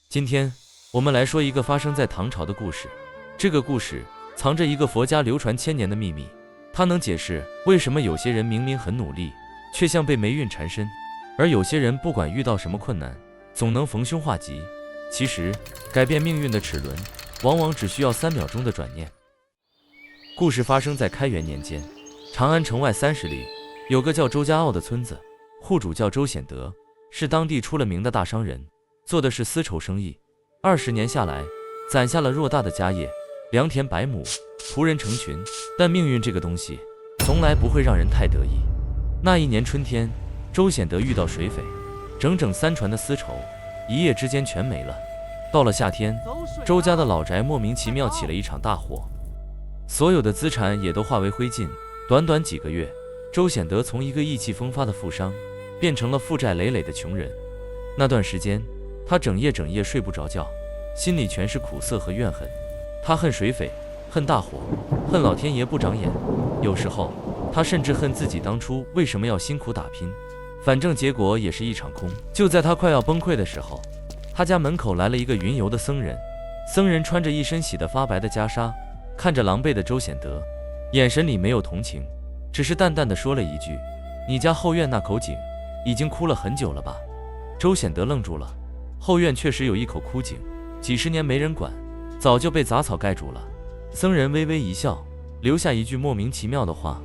今天我們來說一個發生在唐朝的故事。這個故事藏着一個佛家流傳千年的秘密，它能解釋為什麼有些人明明很努力，卻像被霉運纏身，而有些人不管遇到什麼困難，總能逢凶化吉。其實，改變命運的齒輪，往往只需要3秒鐘的轉念。故事發生在開元年間，長安城外30里，有個叫周家坳的村子，戶主叫周顯德，是當地出了名的大商人，做的是絲綢生意。20年下來，攒下了偌大的家業，良田百亩，僕人成群。但命運這個東西，從來不會讓人太得意。那一年春天，周顯德遇到水匪，整整3船的絲綢，一夜之間全沒了。到了夏天，周家的老宅莫名其妙起了一場大火，所有的資產也都化為灰燼。短短幾個月，周顯德從一個意氣風發的富商，變成了負債累累的窮人。那段時間，他整夜睡不着觉，心裡全是苦澀和怨恨。他恨水匪，恨大火，恨老天爺不長眼。有時候，他甚至恨自己当初為什麼要辛苦打拼，反正結果也是一場空。就在他快要崩溃的時候，他家門口來了一個雲游的僧人。僧人穿着一身洗得發白的袈裟，看着狼狽的周顯德，眼神裡沒有同情，只是淡淡的說了一句：“你家後院那口井已經枯了很久了吧？”周顯德愣住了，後院確實有一口枯井，幾十年沒人管，早就被雜草蓋住了。僧人微微一笑，留下一句莫名其妙的話：“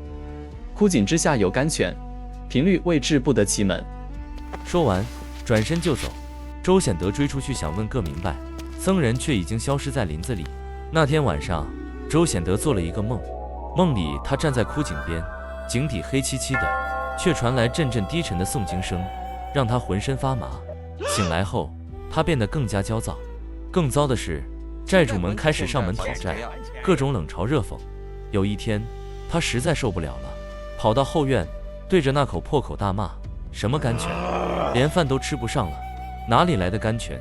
枯井之下有甘泉，頻率未至不得其門。”說完，轉身就走。周顯德追出去想問個明白，僧人卻已經消失在林子裡。那天晚上，周顯德做了一個夢，夢裡他站在枯井邊，井底黑漆漆的，卻傳來陣陣低沉的誦經聲，讓他渾身發麻。醒來後，他變得更加焦躁。更糟的是，債主們開始上門討債，各種冷嘲熱諷。有一天，他實在受不了了，跑到後院，對着那口破口大罵：“什麼甘泉，連飯都吃不上了，哪裡來的甘泉？”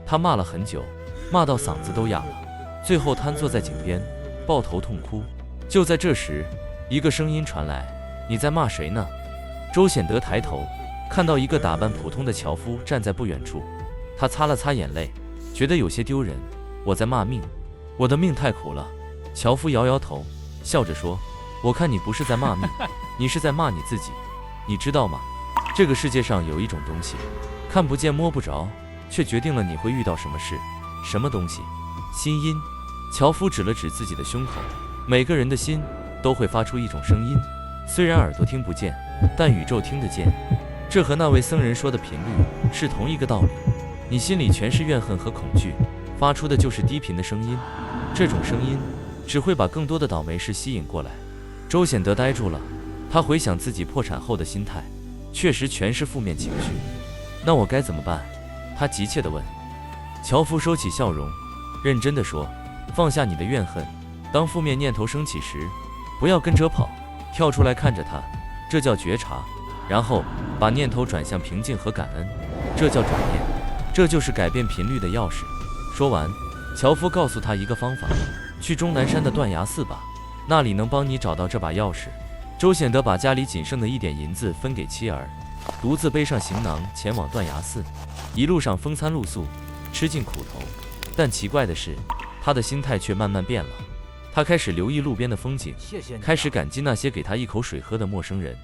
他罵了很久，罵到嗓子都啞了，最後癱坐在井邊，抱頭痛哭。就在這時，一個聲音傳來：“你在罵誰呢？”周顯德抬頭，看到一個打扮普通的樵夫站在不遠處，他擦了擦眼淚，覺得有些丟人。“我在罵命，我的命太苦了。”樵夫搖搖頭，笑着說：“我看你不是在骂命，你是在罵你自己。你知道嗎？這個世界上有一種東西，看不見摸不着，卻決定了你會遇到什麼事。什麼東西？心音。”樵夫指了指自己的胸口，每個人的心都會發出一種聲音，雖然耳朵聽不見，但宇宙聽得見。這和那位僧人說的頻率是同一個道理。你心裡全是怨恨和恐懼，發出的就是低頻的聲音，這種聲音只會把更多的倒霉事吸引過來。周顯德呆住了，他回想自己破產後的心態，確實全是負面情緒。那我該怎麼辦？他急切地問。樵夫收起笑容，認真地說：“放下你的怨恨，當負面念頭升起時，不要跟着跑，跳出來看着它，這叫覺察。然後把念頭轉向平靜和感恩，這叫轉念，這就是改變頻率的鑰匙。”說完，樵夫告訴他一個方法：去終南山的斷崖寺吧，那裡能幫你找到這把鑰匙。周顯德把家裡僅剩的1點銀子分給妻兒，獨自背上行囊前往斷崖寺。一路上風餐露宿，吃盡苦頭，但奇怪的是，他的心態卻慢慢變了。他開始留意路邊的風景，開始感激那些給他一口水喝的陌生人。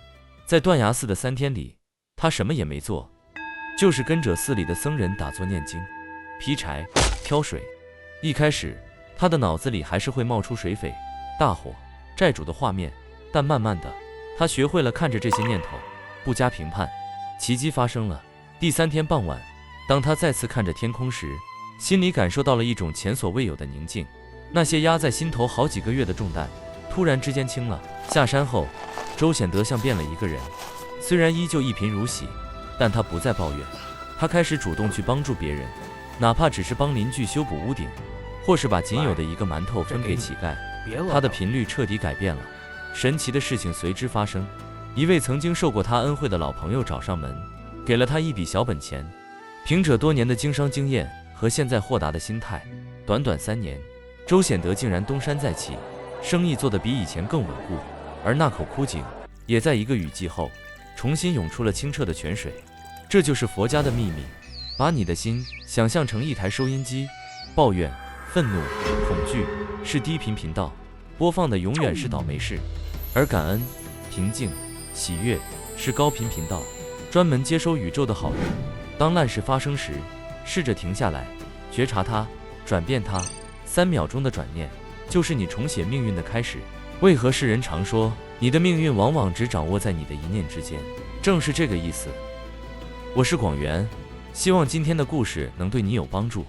在斷崖寺的3天裡，他什麼也沒做，就是跟着寺裡的僧人打坐念經、劈柴、挑水。一開始，他的腦子裡還是會冒出水匪、大火、債主的畫面，但慢慢的，他學會了看着這些念頭，不加評判。奇蹟發生了。第3天傍晚，當他再次看着天空時，心裡感受到了一種前所未有的寧靜。那些壓在心頭好幾個月的重擔，突然之間輕了。下山後，周顯德像變了一個人，雖然依舊一貧如洗，但他不再抱怨，他開始主動去幫助別人，哪怕只是幫鄰居修補屋頂，或是把僅有的一個饅頭分給乞丐。他的頻率徹底改變了。神奇的事情隨之發生，一位曾經受過他恩惠的老朋友找上門，給了他一筆小本錢。憑着多年的經商經驗和現在豁達的心態，短短3年，周顯德竟然東山再起，生意做得比以前更穩固。而那口枯井也在1個雨季後重新湧出了清澈的泉水。這就是佛家的秘密，把你的心想象成一台收音機，抱怨、憤怒、恐懼是低頻頻道，播放的永遠是倒霉事，而感恩、平靜、喜悅是高頻頻道，專門接收宇宙的好運。當爛事發生時，試着停下來，覺察它，轉變它，3秒鐘的轉念就是你重寫命運的開始。為何世人常說你的命運往往只掌握在你的一念之間？正是這個意思。我是廣元，希望今天的故事能對你有幫助。